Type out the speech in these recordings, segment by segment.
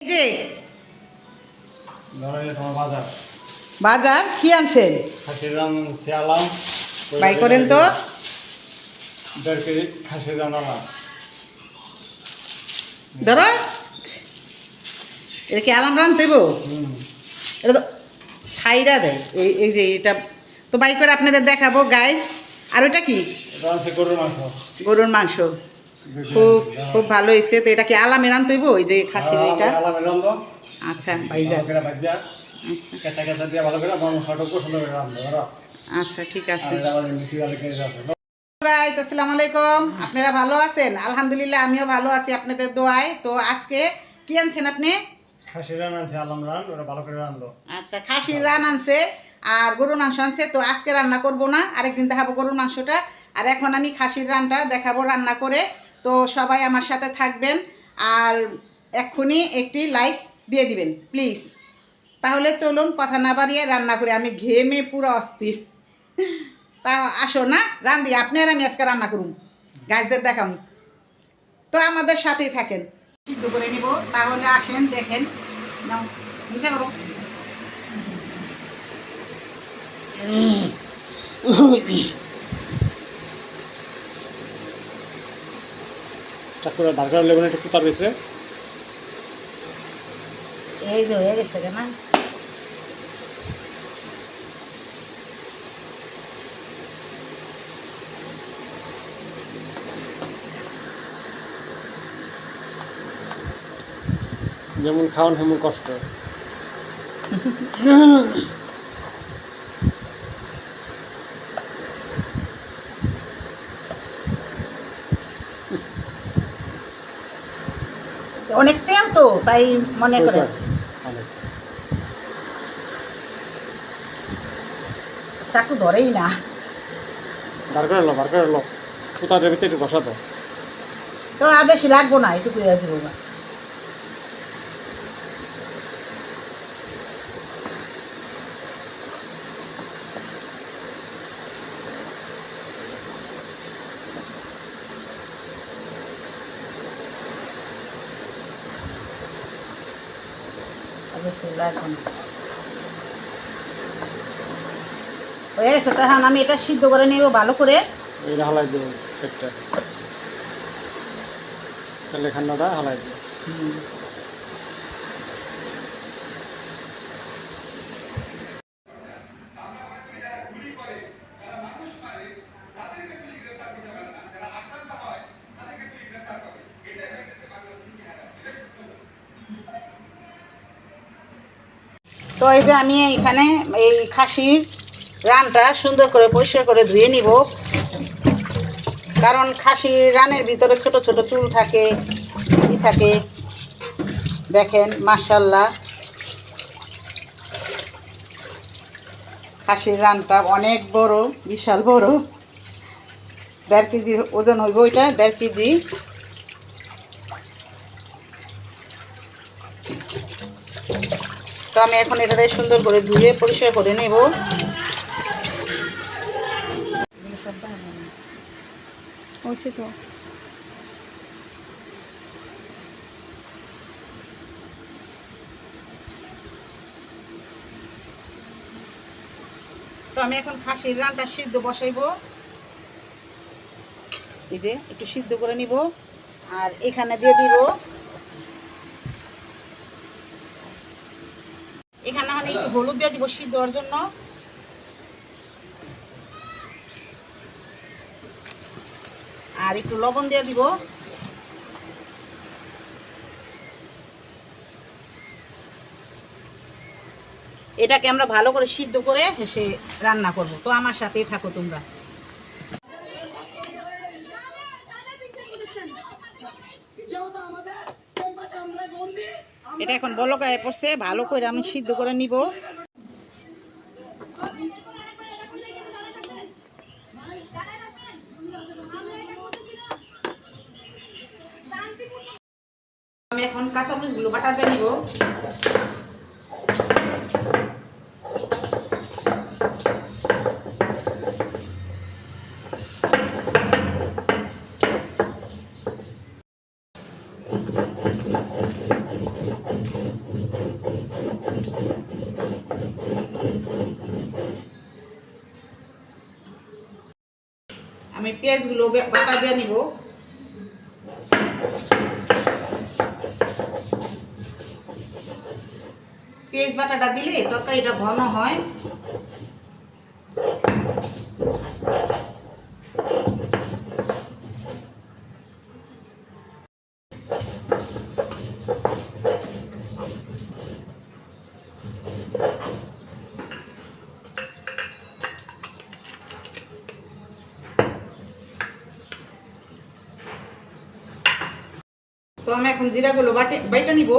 যে বাজার কি আনছেন? বাই করেন তো। ধরো এটা কি আলাম রান দেব? এটা তো ছাইরা দেয়। এই যে এটা তো বাই করে আপনাদের দেখাবো গাইস। আর ওটা কি? গরুর মাংস। খুব খুব ভালো হয়েছে। তো এটা কি আলামে রান তৈব? ওই যে খাসির এটা। আচ্ছা ভাইজান। আচ্ছা ঠিক আছে। গাইস আসসালামু আলাইকুম। আপনারা ভালো আছেন? আলহামদুলিল্লাহ আমিও ভালো আছি আপনাদের দোয়ায়। তো আজকে কি আনছেন আপনি? খাসির রান আনছে, আলাম রান, ওরা ভালো করে রানলো। আচ্ছা খাসির রান আনছে আর গরুর মাংস আনছে। তো আজকে রান্না করব না, আরেকদিন দেখাবো গরুর মাংসটা। আর এখন আমি খাসির রানটা দেখাবো রান্না করে। তো সবাই আমার সাথে থাকবেন আর এক্ষুনি একটি লাইক দিয়ে দিবেন প্লিজ। তাহলে চলুন কথা না বাড়িয়ে রান্না করে। আমি ঘেমে পুরো অস্থির। তা আসো না রান্ধি, আপনি আর আমি আজকে রান্না করুন, গাছদের দেখাম। তো আমাদের সাথেই থাকেন। সিদ্ধ করে নিব, তাহলে আসেন দেখেন। নাও নিচে করো। চাকুরা ঢাকার লেবুন একটু কুতার ভিতরে। এই যে হয়ে গেছে না? যেমন খাওয়ান তেমন কষ্ট। অনেক তেল তো তাই মনে করে। চাকু ধরেই না। বার করে লো কুতারের ভিতরে একটু বসাতো। তো আর বেশি লাগবো না, এটুকু আছে বাবা। বেশি লাগবো না। হয়ে গেছে। তখন আমি এটা সিদ্ধ করে নেব ভালো করে। এইটা হালাই দেবো একটা, তাহলে খান্নাটা হালাই দেবো। তো এই যে আমি এখানে এই খাসির রানটা সুন্দর করে পরিষ্কার করে ধুয়ে নিব, কারণ খাসির রানের ভিতরে ছোট ছোট চুল থাকে, ই থাকে। দেখেন মাশাআল্লাহ খাসির রানটা অনেক বড়, বিশাল বড়। 1.5 কেজি ওজন হইব, ওইটা 1.5 কেজি। তো আমি এখন এটাকে সুন্দর করে ধুয়ে পরিষ্কার করে নেব। তো আমি এখন খাসির রানটা সিদ্ধ বসাইব। এই যে একটু সিদ্ধ করে নিব আর এখানে দিয়ে দিব, এখানে মানে একটু হলুদ দিয়ে দিব সিদ্ধ হওয়ার জন্য। আর একটু লবণ দিয়ে দিব। এটাকে আমরা ভালো করে সিদ্ধ করে হেসে রান্না করব। তো আমার সাথেই থাকো তোমরা। এটা এখন বলকায় পড়ছে, ভালো করে আমি সিদ্ধ করে নিব। আমি এখন কাঁচামরিচগুলো বাটা দিয়ে নিব। আমি পেঁয়াজগুলো বাটা দিয়ে নিব। পেঁয়াজ বাটাটা দিলে তরকারিটা ঘন হয়। তো আমি এখন জিরাগুলো বাইটা নিব।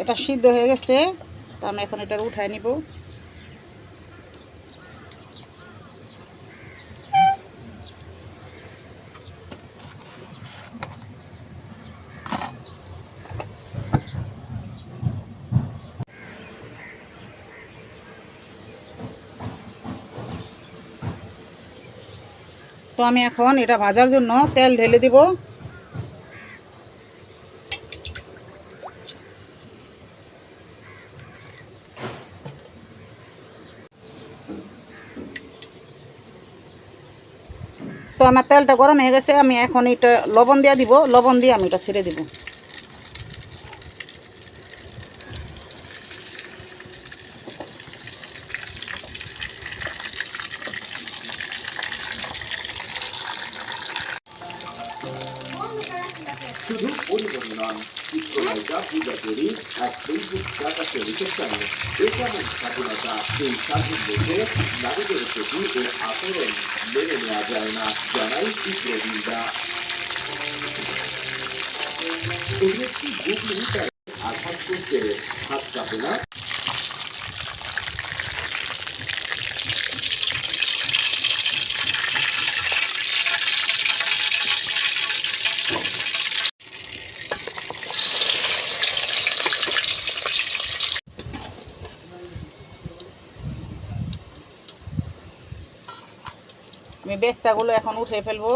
এটা সিদ্ধ হয়ে গেছে, তো আমি এখন এটা উঠায় নিব। তো আমি এখন এটা ভাজার জন্য তেল ঢেলে দিব। তো আমার তেলটা গরম হয়ে গেছে, আমি এখন এটা লবণ দিয়ে দিব। লবণ দিয়ে আমি এটা ছেড়ে দিব। শুধু পরিবহন নন, চিত্রনায়িকা পূজা পেরি এক ফেসবুক স্ট্যাটাসে লিখেছেন, এমন স্বাধীনতা এই স্বাধীন দেশে নারীদের প্রতি এর আচরণ মেনে নেওয়া যায় না, জানাই চিত্রবিদরা। অভিনেত্রী গুগলি তার আঘাত করতে হাত কাঁপে না। আমি বেস্তাগুলো এখন উঠে ফেলবো।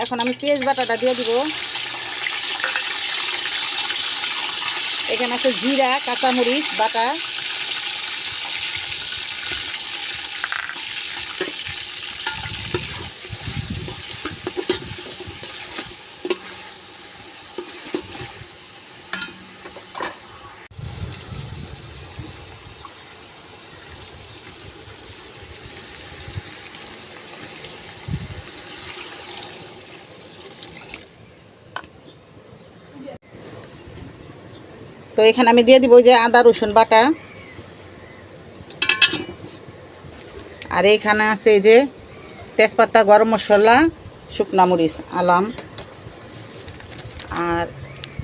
এখন আমি পেঁয়াজ বাটাটা দিয়ে দিব। এখানে আছে জিরা, কাঁচামরিচ বাটা, তো এখানে আমি দিয়ে দিব যে আদা রসুন বাটা, আর এইখানে আছে এই যে তেজপাতা, গরম মশলা, শুকনা মরিচ, আলাম, আর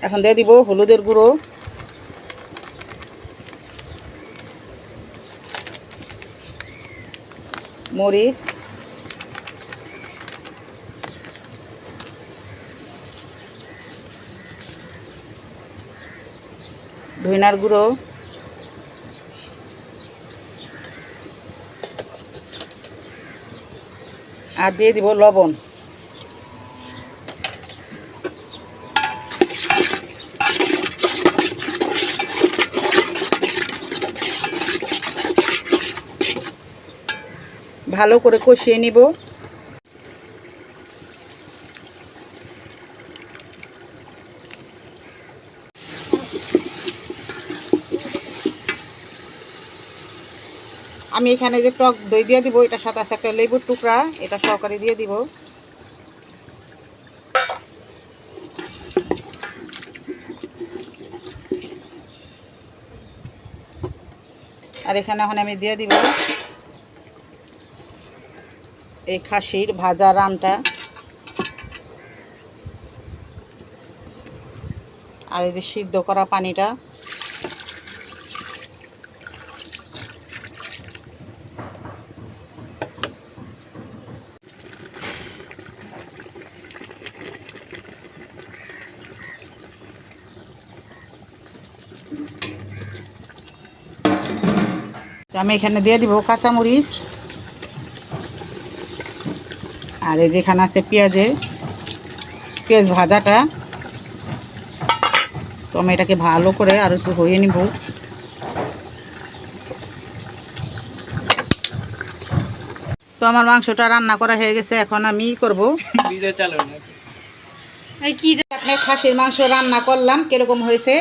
এখন দিয়ে দিব হলুদের গুঁড়ো, মরিচ, ধনিয়ার গুঁড়ো, আর দিয়ে দিব লবণ। ভালো করে কষিয়ে নিব। আমি এখানে যে টক দই দিয়ে দিব, এটার সাথে আছে একটা লেবুর টুকরা, এটা সহকারে দিয়ে দিব। আর এখানে এখন আমি দিয়ে দিব এই খাসির ভাজা রানটা, আর এই যে সিদ্ধ করা পানিটা। আমি এখানে দিয়ে দিব কাঁচামরিচ, আর এই যেখানে আছে পেঁয়াজ ভাজাটা। তো আমি এটাকে ভালো করে আর একটু হয়ে নিব। তো আমার মাংসটা রান্না করা হয়ে গেছে, এখন আমি করব আপনার খাসির মাংস রান্না করলাম, কিরকম হয়েছে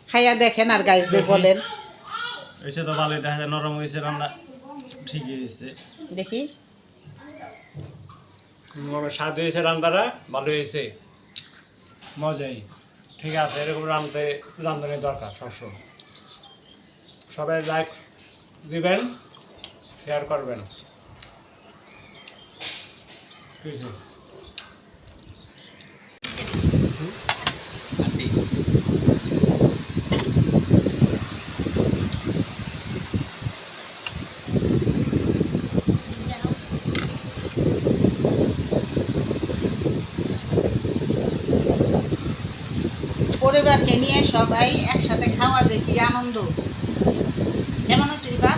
খাইয়া দেখেন আর গাইজদের বলেন। হয়েছে তো ভালোই, দেখা যায় নরম হয়েছে, রান্না ঠিকই হয়েছে। দেখি স্বাদ হয়েছে, রান্নাটা ভালো হয়েছে, মজাই। ঠিক আছে, এরকম রান্নার দরকার সবসময়। সবাই লাইক দিবেন, শেয়ার করবেন। ঠিক আছে। পরিবারকে নিয়ে সবাই একসাথে খাওয়া যে কি আনন্দ। কেমন হচ্ছে রিবা?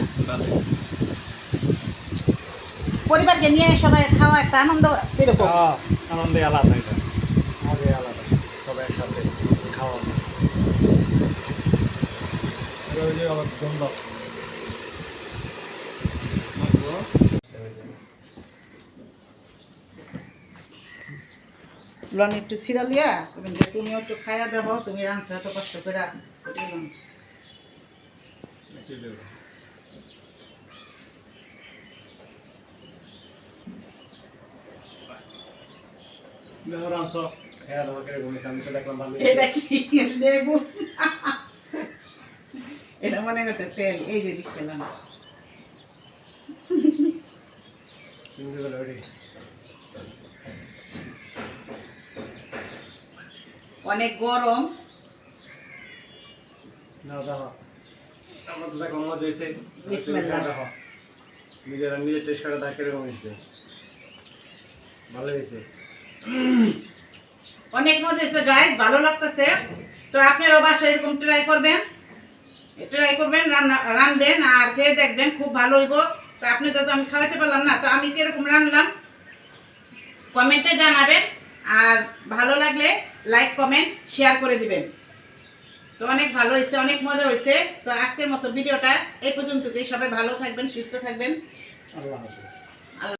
পরিবারকে নিয়ে সবাই খাওয়া একটা আনন্দ কিরকম? আনন্দে আলাদা, এটা মজাই আলাদা, সবাই একসাথে খাওয়া। এটা হচ্ছে আবার দ্বন্দ্ব। লন একটু ছিড়া লিয়া তুমিও একটু খাইয়া দেখো, তুমি রাঁধছো এত কষ্ট করে। এটা কি লেবু? এটা মনে করছে তেল, এই যে দিক পেলাম। অনেক গরম। নিজের টেস্ট করে দেখ কিরকম হয়েছে, ভালো হয়েছে। অনেক মজা হয়েছে গাইস, ভালো লাগতেছে। তো আপনারাও বাসায় এরকম ট্রাই করবেন, রানবেন আর খেয়ে দেখবেন, খুব ভালো হইব। তো আপনাদের তো আমি খাওয়াতে পারলাম না, তো আমি কিরকম রানলাম কমেন্টে জানাবেন, আর ভালো লাগলে লাইক কমেন্ট শেয়ার করে দিবেন। তো অনেক ভালো হয়েছে, অনেক মজা হয়েছে। তো আজকের মতো ভিডিওটা এই পর্যন্তই। সবাই ভালো থাকবেন, সুস্থ থাকবেন। আল্লাহ হাফেজ।